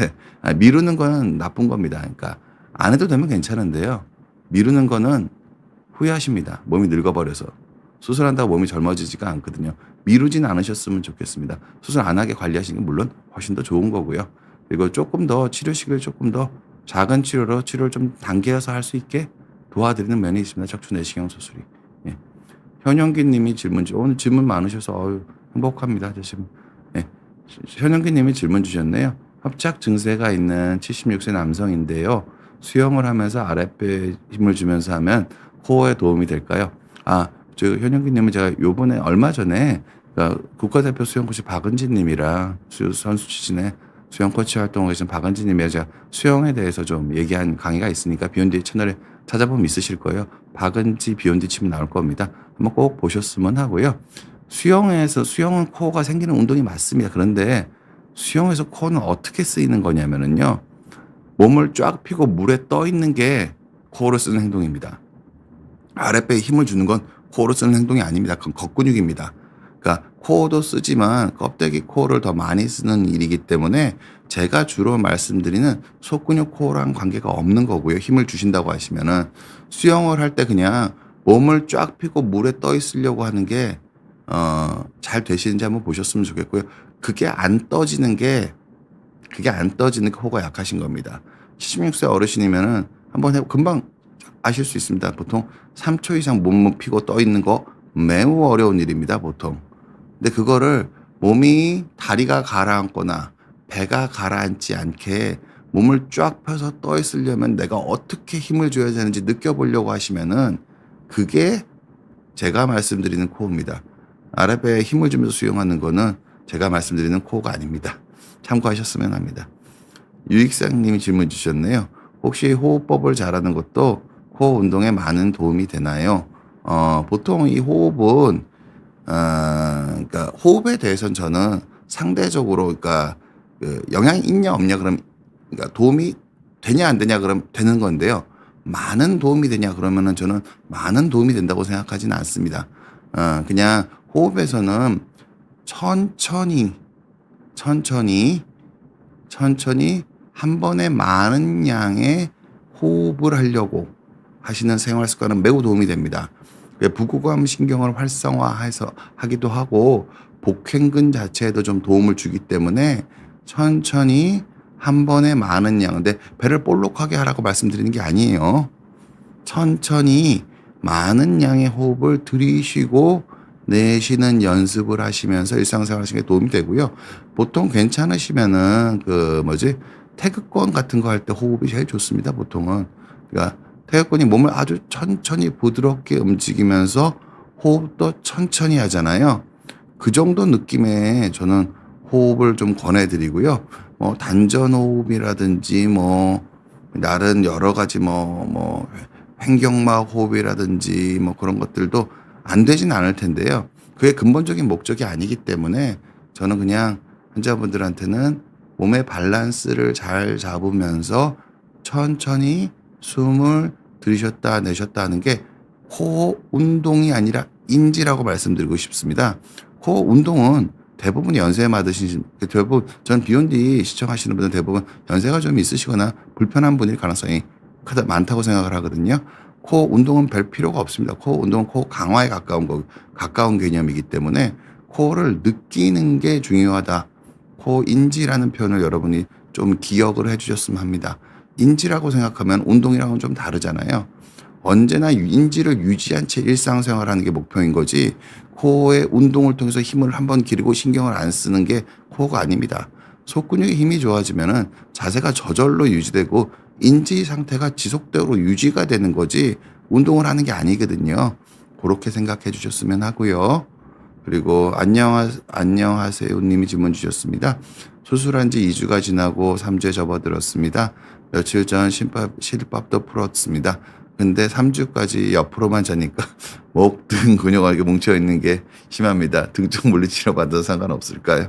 미루는 거는 나쁜 겁니다. 그러니까 안 해도 되면 괜찮은데요. 미루는 거는 후회하십니다. 몸이 늙어버려서. 수술한다고 몸이 젊어지지가 않거든요. 미루진 않으셨으면 좋겠습니다. 수술 안 하게 관리하시는 게 물론 훨씬 더 좋은 거고요. 그리고 조금 더 치료식을 조금 더 작은 치료로 치료를 좀 단계해서 할 수 있게 도와드리는 면이 있습니다. 척추 내시경 수술이. 예. 현영기 님이 오늘 질문 많으셔서 행복합니다. 지금. 예. 현영기 님이 질문 주셨네요. 협착 증세가 있는 76세 남성인데요. 수영을 하면서 아랫배에 힘을 주면서 하면 코어에 도움이 될까요? 현영기 님은 제가 요번에 얼마 전에 국가대표 수영코치 박은진 님이랑 선수 출신의 수영 코치 활동하고 계신 박은진 님이랑 제가 수영에 대해서 좀 얘기한 강의가 있으니까 비욘디 채널에 찾아보면 있으실 거예요. 박은지 비욘디 치면 나올 겁니다. 한번 꼭 보셨으면 하고요. 수영은 코어가 생기는 운동이 맞습니다. 그런데 수영에서 코어는 어떻게 쓰이는 거냐면은요. 몸을 쫙 펴고 물에 떠 있는 게 코어를 쓰는 행동입니다. 아랫배에 힘을 주는 건 코어로 쓰는 행동이 아닙니다. 그건 겉근육입니다. 그러니까 코어도 쓰지만 껍데기 코어를 더 많이 쓰는 일이기 때문에 제가 주로 말씀드리는 속근육 코어랑 관계가 없는 거고요. 힘을 주신다고 하시면은 수영을 할 때 그냥 몸을 쫙 펴고 물에 떠 있으려고 하는 게 잘 되시는지 한번 보셨으면 좋겠고요. 그게 안 떠지는 게 코어가 약하신 겁니다. 76세 어르신이면은 한번 금방 아실 수 있습니다. 보통 3초 이상 몸을 피고 떠 있는 거 매우 어려운 일입니다. 보통. 근데 그거를 몸이 다리가 가라앉거나 배가 가라앉지 않게 몸을 쫙 펴서 떠 있으려면 내가 어떻게 힘을 줘야 되는지 느껴보려고 하시면은 그게 제가 말씀드리는 코어입니다. 아랫배에 힘을 주면서 수영하는 거는 제가 말씀드리는 코어가 아닙니다. 참고하셨으면 합니다. 유익상님이 질문 주셨네요. 혹시 호흡법을 잘하는 것도 코어 운동에 많은 도움이 되나요? 보통 이 호흡은 그러니까 호흡에 대해서는 저는 상대적으로 영향이 있냐 없냐 그러면 도움이 되냐 안 되냐 그러면 되는 건데요. 많은 도움이 되냐 그러면은 저는 많은 도움이 된다고 생각하지는 않습니다. 그냥 호흡에서는 천천히 한 번에 많은 양의 호흡을 하려고 하시는 생활 습관은 매우 도움이 됩니다. 부구감 신경을 활성화해서 하기도 하고 복행근 자체에도 좀 도움을 주기 때문에 천천히 한 번에 많은 양, 근데 배를 볼록하게 하라고 말씀드리는 게 아니에요. 천천히 많은 양의 호흡을 들이쉬고 내쉬는 연습을 하시면서 일상생활 하시는 게 도움이 되고요. 보통 괜찮으시면은 태극권 같은 거 할 때 호흡이 제일 좋습니다. 보통은. 그러니까 태극권이 몸을 아주 천천히 부드럽게 움직이면서 호흡도 천천히 하잖아요. 그 정도 느낌의 저는 호흡을 좀 권해드리고요. 단전 호흡이라든지 다른 여러 가지 횡격막 호흡이라든지 그런 것들도 안 되진 않을 텐데요. 그게 근본적인 목적이 아니기 때문에 저는 그냥 환자분들한테는 몸의 밸런스를 잘 잡으면서 천천히 숨을 들이셨다 내셨다 하는 게 코 운동이 아니라 인지라고 말씀드리고 싶습니다. 코 운동은 대부분 연세 많으신 대부분 전 비욘디 시청하시는 분들 대부분 연세가 좀 있으시거나 불편한 분일 가능성이 많다고 생각을 하거든요. 코 운동은 별 필요가 없습니다. 코 운동은 코 강화에 가까운 개념이기 때문에 코를 느끼는 게 중요하다. 코 인지라는 표현을 여러분이 좀 기억을 해 주셨으면 합니다. 인지라고 생각하면 운동이랑은 좀 다르잖아요. 언제나 인지를 유지한 채 일상생활하는 게 목표인 거지 코의 운동을 통해서 힘을 한번 기르고 신경을 안 쓰는 게 코어가 아닙니다. 속근육의 힘이 좋아지면은 자세가 저절로 유지되고 인지 상태가 지속적으로 유지가 되는 거지 운동을 하는 게 아니거든요. 그렇게 생각해 주셨으면 하고요. 그리고 안녕하세요 님이 질문 주셨습니다. 수술한 지 2주가 지나고 3주에 접어들었습니다. 며칠 전 실밥도 풀었습니다. 근데 3주까지 옆으로만 자니까 목, 등 근육이 뭉쳐 있는 게 심합니다. 등 쪽 물리치료 받아도 상관없을까요?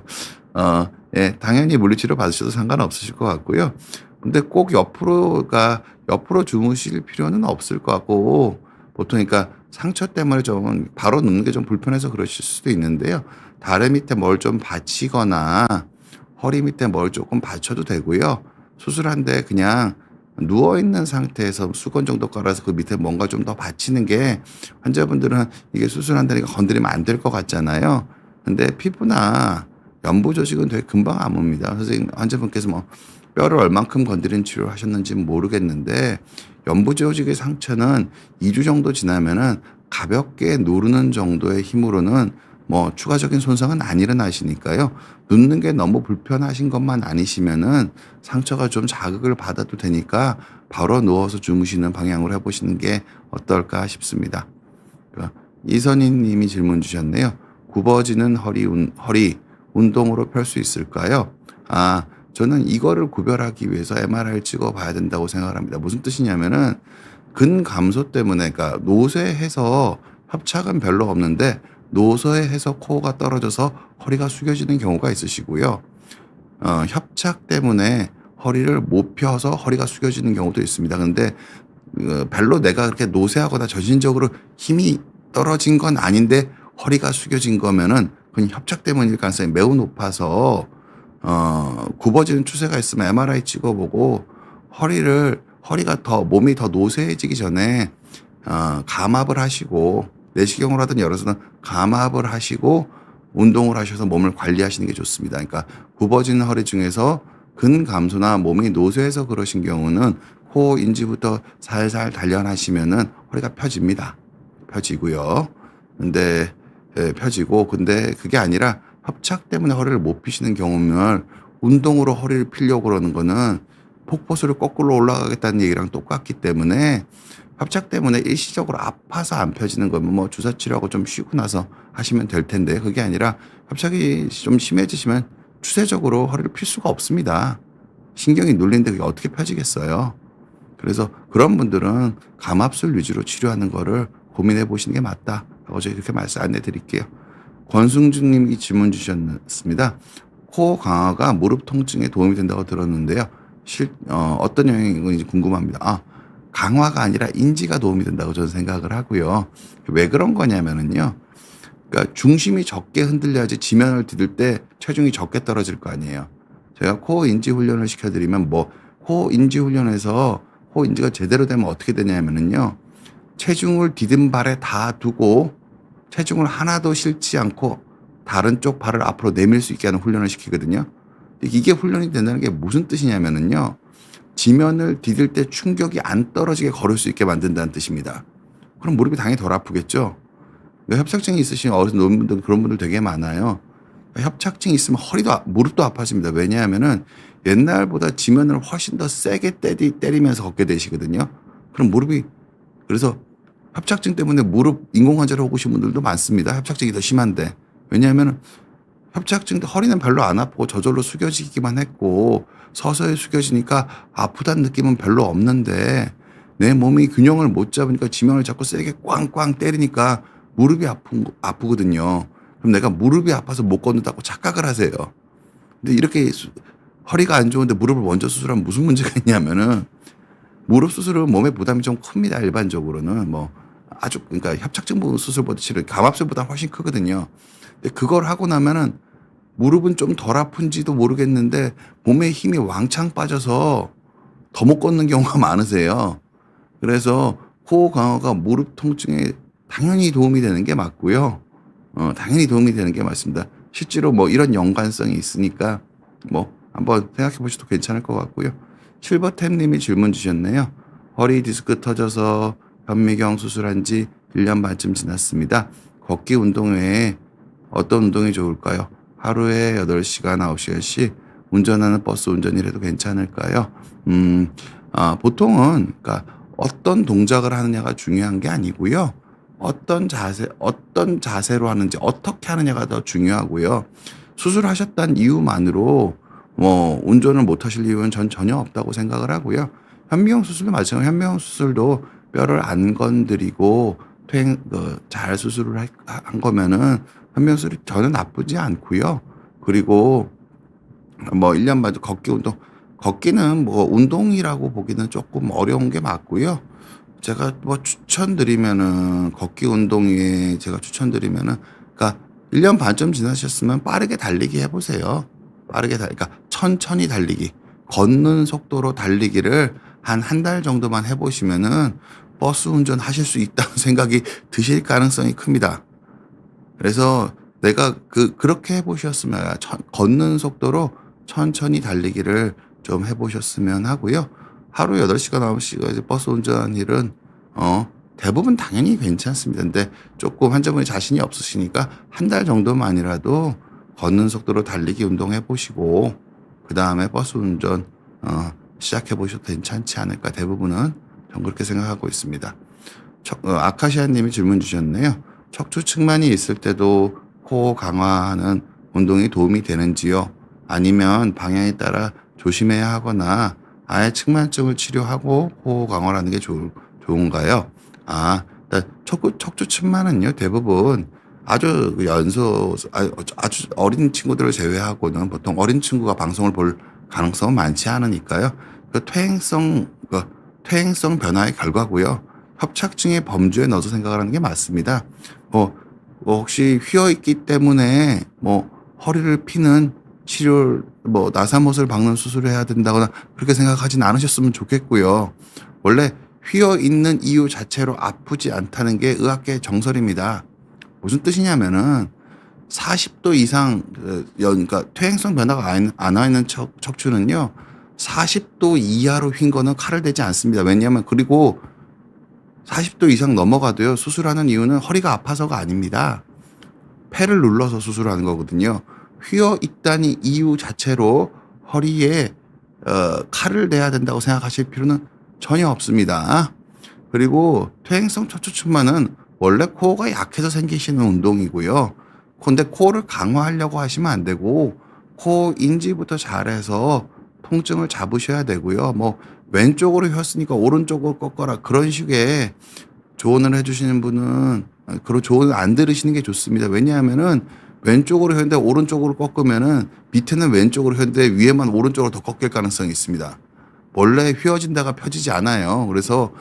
예, 당연히 물리치료 받으셔도 상관없으실 것 같고요. 근데 꼭 옆으로 주무실 필요는 없을 것 같고 보통 그러니까 상처 때문에 좀 바로 눕는 게 좀 불편해서 그러실 수도 있는데요. 다리 밑에 뭘 좀 받치거나 허리 밑에 뭘 조금 받쳐도 되고요. 수술한데 그냥 누워 있는 상태에서 수건 정도 깔아서 그 밑에 뭔가 좀 더 받치는 게 환자분들은 이게 수술한다니까 건드리면 안 될 것 같잖아요. 근데 피부나 연부 조직은 되게 금방 아뭅니다. 선생님 환자분께서 뭐 뼈를 얼만큼 건드린 치료를 하셨는지는 모르겠는데 연부 조직의 상처는 2주 정도 지나면은 가볍게 누르는 정도의 힘으로는 뭐 추가적인 손상은 안 일어나시니까요. 눕는 게 너무 불편하신 것만 아니시면은 상처가 좀 자극을 받아도 되니까 바로 누워서 주무시는 방향으로 해보시는 게 어떨까 싶습니다. 이선희 님이 질문 주셨네요. 굽어지는 허리 운동으로 펼 수 있을까요? 저는 이거를 구별하기 위해서 MRI를 찍어 봐야 된다고 생각을 합니다. 무슨 뜻이냐면은 근감소 때문에 그러니까 노쇠해서 협착은 별로 없는데 노쇠해서 코어가 떨어져서 허리가 숙여지는 경우가 있으시고요. 협착 때문에 허리를 못 펴서 허리가 숙여지는 경우도 있습니다. 근데 별로 내가 그렇게 노쇠하거나 전신적으로 힘이 떨어진 건 아닌데 허리가 숙여진 거면은 그건 협착 때문일 가능성이 매우 높아서 굽어지는 추세가 있으면 MRI 찍어보고 허리가 몸이 더 노쇠해지기 전에 감압을 하시고 내시경을 하든 열어서든 감압을 하시고 운동을 하셔서 몸을 관리하시는 게 좋습니다. 그러니까 굽어지는 허리 중에서 근감소나 몸이 노쇠해서 그러신 경우는 코 인지부터 살살 단련하시면은 허리가 펴집니다. 펴지고요. 근데 펴지고 근데 그게 아니라 협착 때문에 허리를 못 펴시는 경우면 운동으로 허리를 펴려고 그러는 거는 폭포수를 거꾸로 올라가겠다는 얘기랑 똑같기 때문에 협착 때문에 일시적으로 아파서 안 펴지는 거면 뭐 주사 치료하고 좀 쉬고 나서 하시면 될 텐데 그게 아니라 협착이 좀 심해지시면 추세적으로 허리를 필 수가 없습니다. 신경이 눌리는데 그게 어떻게 펴지겠어요. 그래서 그런 분들은 감압술 위주로 치료하는 거를 고민해 보시는 게 맞다라고 저희 이렇게 안내 드릴게요. 권승준 님이 질문 주셨습니다. 코어 강화가 무릎 통증에 도움이 된다고 들었는데요. 어떤 영향인지 궁금합니다. 강화가 아니라 인지가 도움이 된다고 저는 생각을 하고요. 왜 그런 거냐면은요. 그러니까 중심이 적게 흔들려야지 지면을 디딜 때 체중이 적게 떨어질 거 아니에요. 제가 코어 인지 훈련을 시켜드리면 코어 인지 훈련에서 코어 인지가 제대로 되면 어떻게 되냐면은요. 체중을 디딘 발에 다 두고 체중을 하나도 실지 않고 다른 쪽 발을 앞으로 내밀 수 있게 하는 훈련을 시키거든요. 이게 훈련이 된다는 게 무슨 뜻이냐면은요. 지면을 디딜 때 충격이 안 떨어지게 걸을 수 있게 만든다는 뜻입니다. 그럼 무릎이 당연히 덜 아프겠죠. 협착증이 있으신 어르신 노인분들 그런 분들 되게 많아요. 협착증이 있으면 무릎도 아파집니다. 왜냐하면은 옛날보다 지면을 훨씬 더 세게 때리면서 걷게 되시거든요. 그럼 그래서 협착증 때문에 무릎 인공관절 하고 오신 분들도 많습니다. 협착증이 더 심한데. 왜냐하면 협착증 때 허리는 별로 안 아프고 저절로 숙여지기만 했고 서서히 숙여지니까 아프다는 느낌은 별로 없는데 내 몸이 균형을 못 잡으니까 지면을 자꾸 세게 꽝꽝 때리니까 무릎이 아프거든요. 그럼 내가 무릎이 아파서 못 걷는다고 착각을 하세요. 근데 이렇게 허리가 안 좋은데 무릎을 먼저 수술하면 무슨 문제가 있냐면은 무릎 수술은 몸에 부담이 좀 큽니다. 일반적으로는 뭐 아주 그러니까 협착증 부분 수술보다 치료 감압술보다 훨씬 크거든요. 근데 그걸 하고 나면은 무릎은 좀 덜 아픈지도 모르겠는데 몸에 힘이 왕창 빠져서 더 못 걷는 경우가 많으세요. 그래서 코어 강화가 무릎 통증에 당연히 도움이 되는 게 맞고요. 당연히 도움이 되는 게 맞습니다. 실제로 뭐 이런 연관성이 있으니까 뭐 한번 생각해 보셔도 괜찮을 것 같고요. 실버템 님이 질문 주셨네요. 허리 디스크 터져서 현미경 수술한 지 1년 반쯤 지났습니다. 걷기 운동 외에 어떤 운동이 좋을까요? 하루에 8시간, 9시간씩 운전하는 버스 운전이라도 괜찮을까요? 보통은 그러니까 어떤 동작을 하느냐가 중요한 게 아니고요. 어떤 자세로 하는지 어떻게 하느냐가 더 중요하고요. 수술하셨다는 이유만으로 뭐 운전을 못 하실 이유는 전 전혀 없다고 생각을 하고요. 현미경 수술도 마찬가지로 현미경 수술도 뼈를 안 건드리고 잘 수술을 한 거면은 현미경 수술이 전혀 나쁘지 않고요. 그리고 뭐 1년 반 걷기는 뭐 운동이라고 보기는 조금 어려운 게 맞고요. 제가 뭐 추천드리면은 걷기 운동에 제가 추천드리면은 그러니까 1년 반쯤 지나셨으면 빠르게 달리기 해 보세요. 그러니까 천천히 달리기. 걷는 속도로 달리기를 한 달 정도만 해 보시면은 버스 운전하실 수 있다는 생각이 드실 가능성이 큽니다. 그래서 내가 그렇게 해 보셨으면 걷는 속도로 천천히 달리기를 좀 해 보셨으면 하고요. 하루 8시간 9시간 이제 버스 운전하는 일은 대부분 당연히 괜찮습니다. 근데 조금 환자분이 자신이 없으시니까 한 달 정도만이라도 걷는 속도로 달리기 운동해 보시고 그다음에 버스 운전 시작해 보셔도 괜찮지 않을까. 대부분은 전 그렇게 생각하고 있습니다. 아카시아 님이 질문 주셨네요. 척추 측만이 있을 때도 코어 강화하는 운동이 도움이 되는지요? 아니면 방향에 따라 조심해야 하거나 아예 측만증을 치료하고 코어 강화를 하는 게 좋은가요? 척추 측만은요, 대부분 아주 아주 어린 친구들을 제외하고는 보통 어린 친구가 방송을 볼 가능성은 많지 않으니까요. 퇴행성 변화의 결과고요. 협착증의 범주에 넣어서 생각을 하는 게 맞습니다. 혹시 휘어있기 때문에 허리를 피는 치료를 나사못을 박는 수술을 해야 된다거나 그렇게 생각하진 않으셨으면 좋겠고요. 원래 휘어있는 이유 자체로 아프지 않다는 게 의학계 정설입니다. 무슨 뜻이냐면은 40도 이상 그러니까 퇴행성 변화가 안 와 있는 척추는요. 40도 이하로 휜 거는 칼을 대지 않습니다. 왜냐하면 그리고 40도 이상 넘어가도요. 수술하는 이유는 허리가 아파서가 아닙니다. 폐를 눌러서 수술하는 거거든요. 휘어 있다는 이유 자체로 허리에 칼을 대야 된다고 생각하실 필요는 전혀 없습니다. 그리고 퇴행성 척추측만은 원래 코어가 약해서 생기시는 운동이고요. 근데 코어를 강화하려고 하시면 안 되고 코어 인지부터 잘해서 통증을 잡으셔야 되고요. 왼쪽으로 휘었으니까 오른쪽으로 꺾어라 그런 식의 조언을 해주시는 분은 그런 조언을 안 들으시는 게 좋습니다. 왜냐하면은 왼쪽으로 휘었는데 오른쪽으로 꺾으면은 밑에는 왼쪽으로 휘었는데 위에만 오른쪽으로 더 꺾일 가능성이 있습니다. 원래 휘어진다가 펴지지 않아요. 그래서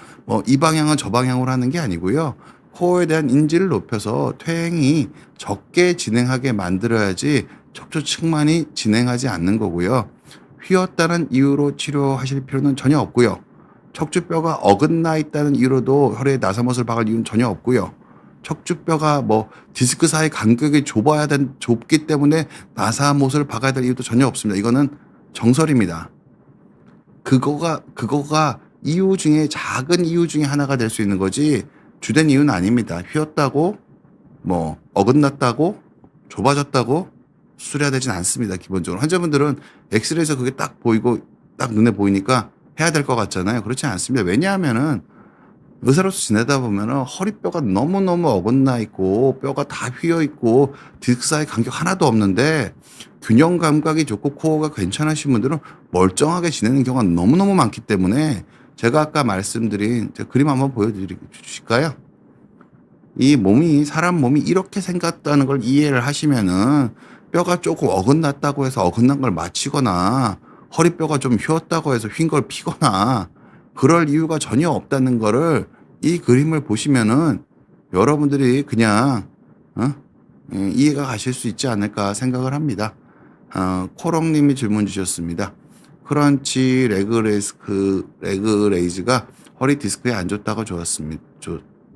이 방향은 저 방향으로 하는 게 아니고요. 코어에 대한 인지를 높여서 퇴행이 적게 진행하게 만들어야지 척추 측만이 진행하지 않는 거고요. 휘었다는 이유로 치료하실 필요는 전혀 없고요. 척추뼈가 어긋나 있다는 이유로도 혈에 나사못을 박을 이유는 전혀 없고요. 척추뼈가 디스크 사이 간격이 좁기 때문에 나사못을 박아야 될 이유도 전혀 없습니다. 이거는 정설입니다. 그거가 이유 중에 작은 이유 중에 하나가 될 수 있는 거지 주된 이유는 아닙니다. 휘었다고 어긋났다고 좁아졌다고 수술해야 되진 않습니다. 기본적으로 환자분들은 엑스레이에서 그게 딱 보이고 딱 눈에 보이니까 해야 될 것 같잖아요. 그렇지 않습니다. 왜냐하면은 의사로서 지내다 보면은 허리뼈가 너무너무 어긋나 있고 뼈가 다 휘어 있고 디스크 사이 간격 하나도 없는데 균형 감각이 좋고 코어가 괜찮으신 분들은 멀쩡하게 지내는 경우가 너무너무 많기 때문에 제가 아까 말씀드린 그림 한번 보여주실까요? 이 몸이 사람 몸이 이렇게 생겼다는 걸 이해를 하시면은 뼈가 조금 어긋났다고 해서 어긋난 걸 맞추거나 허리뼈가 좀 휘었다고 해서 휜 걸 피거나 그럴 이유가 전혀 없다는 거를 이 그림을 보시면은 여러분들이 그냥 이해가 가실 수 있지 않을까 생각을 합니다. 코롱 님이 질문 주셨습니다. 크런치 레그 레이즈가 허리 디스크에 안 좋다고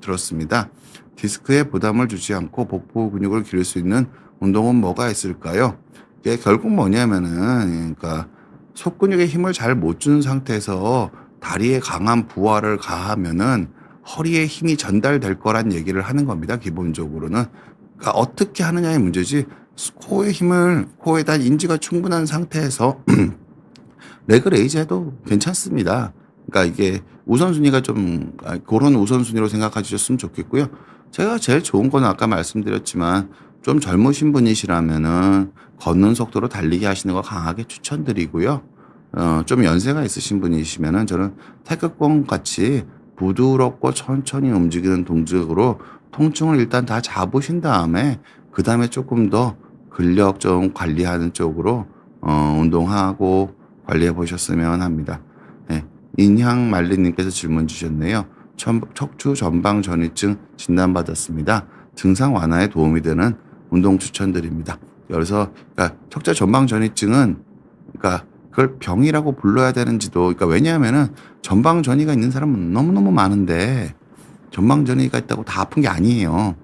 들었습니다. 디스크에 부담을 주지 않고 복부 근육을 기를 수 있는 운동은 뭐가 있을까요? 이게 결국 뭐냐면은 그러니까 속근육에 힘을 잘 못 준 상태에서 다리에 강한 부하를 가하면은 허리에 힘이 전달될 거란 얘기를 하는 겁니다. 기본적으로는. 그러니까 어떻게 하느냐의 문제지 코에 대한 인지가 충분한 상태에서 레그 레이즈 해도 괜찮습니다. 그러니까 이게 우선순위가 좀 고런 우선순위로 생각해 주셨으면 좋겠고요. 제가 제일 좋은 거는 아까 말씀드렸지만 좀 젊으신 분이시라면은 걷는 속도로 달리기 하시는 거 강하게 추천드리고요. 좀 연세가 있으신 분이시면은 저는 태극권 같이 부드럽고 천천히 움직이는 동작으로 통증을 일단 다 잡으신 다음에 그다음에 조금 더 근력 좀 관리하는 쪽으로 운동하고 관리해 보셨으면 합니다. 네. 인향말리님께서 질문 주셨네요. 척추 전방 전이증 진단받았습니다. 증상 완화에 도움이 되는 운동 추천드립니다. 그래서 그러니까 척추 전방 전이증은 그러니까 그걸 병이라고 불러야 되는지도 그러니까 왜냐하면은 전방 전이가 있는 사람은 너무너무 많은데 전방 전이가 있다고 다 아픈 게 아니에요.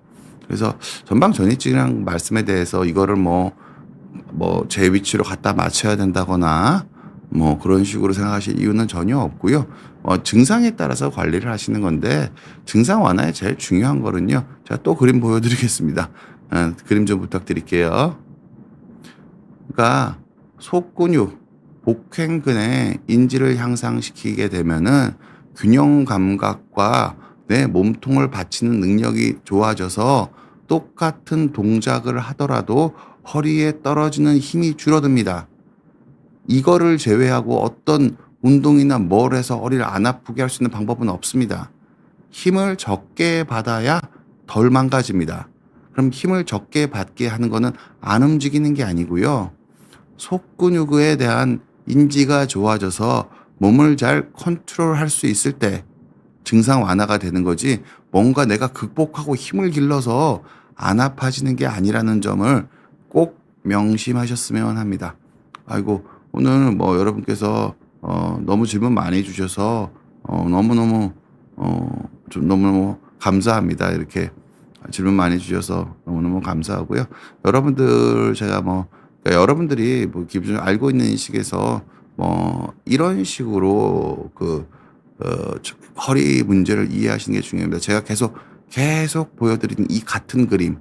그래서 전방 전이증이라는 말씀에 대해서 이거를 뭐 제 위치로 갖다 맞춰야 된다거나 뭐 그런 식으로 생각하실 이유는 전혀 없고요. 증상에 따라서 관리를 하시는 건데 증상 완화에 제일 중요한 거는요. 제가 또 그림 보여드리겠습니다. 그림 좀 부탁드릴게요. 그러니까 속근육, 복횡근의 인지를 향상시키게 되면은 균형 감각과 내 몸통을 받치는 능력이 좋아져서 똑같은 동작을 하더라도 허리에 떨어지는 힘이 줄어듭니다. 이거를 제외하고 어떤 운동이나 뭘 해서 허리를 안 아프게 할 수 있는 방법은 없습니다. 힘을 적게 받아야 덜 망가집니다. 그럼 힘을 적게 받게 하는 거는 안 움직이는 게 아니고요. 속근육에 대한 인지가 좋아져서 몸을 잘 컨트롤할 수 있을 때 증상 완화가 되는 거지 뭔가 내가 극복하고 힘을 길러서 안 아파지는 게 아니라는 점을 꼭 명심하셨으면 합니다. 아이고 오늘 뭐 여러분께서 너무 질문 많이 주셔서 너무너무 좀 너무너무 감사합니다. 이렇게 질문 많이 주셔서 너무너무 감사하고요. 여러분들 제가 그러니까 여러분들이 뭐 기존에 알고 있는 인식에서 이런 식으로 허리 문제를 이해하시는 게 중요합니다. 제가 계속 보여드리는 이 같은 그림,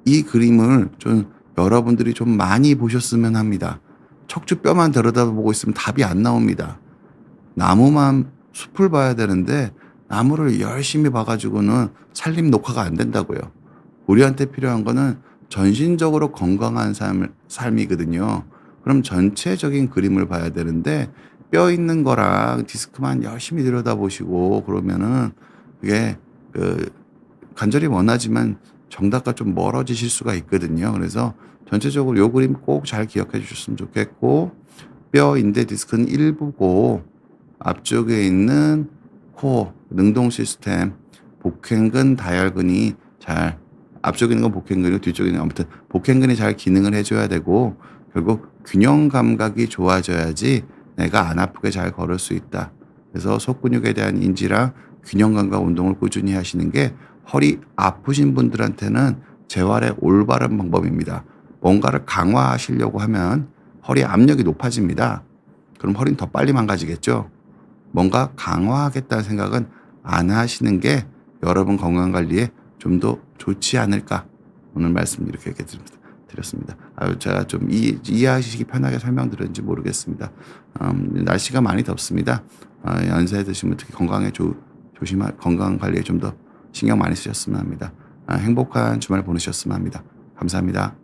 이 그림을 좀 여러분들이 좀 많이 보셨으면 합니다. 척추뼈만 들여다보고 있으면 답이 안 나옵니다. 나무만 숲을 봐야 되는데 나무를 열심히 봐가지고는 산림 녹화가 안 된다고요. 우리한테 필요한 거는 전신적으로 건강한 삶이거든요. 그럼 전체적인 그림을 봐야 되는데 뼈 있는 거랑 디스크만 열심히 들여다보시고 그러면은 그게 간절히 원하지만 정답과 좀 멀어지실 수가 있거든요. 그래서 전체적으로 요 그림 꼭 잘 기억해 주셨으면 좋겠고 뼈, 인대, 디스크는 일부고 앞쪽에 있는 코어, 능동 시스템, 복횡근, 다혈근이 잘 앞쪽에 있는 건 복횡근이고 뒤쪽에 있는 아무튼 복횡근이 잘 기능을 해줘야 되고 결국 균형 감각이 좋아져야지 내가 안 아프게 잘 걸을 수 있다. 그래서 속근육에 대한 인지랑 균형 감각 운동을 꾸준히 하시는 게 허리 아프신 분들한테는 재활의 올바른 방법입니다. 뭔가를 강화하시려고 하면 허리 압력이 높아집니다. 그럼 허리는 더 빨리 망가지겠죠. 뭔가 강화하겠다는 생각은 안 하시는 게 여러분 건강관리에 좀 더 좋지 않을까. 오늘 말씀 이렇게 드렸습니다. 제가 좀 이해하시기 편하게 설명드렸는지 모르겠습니다. 날씨가 많이 덥습니다. 연세 드신 분 특히 건강 관리에 좀 더 신경 많이 쓰셨으면 합니다. 행복한 주말 보내셨으면 합니다. 감사합니다.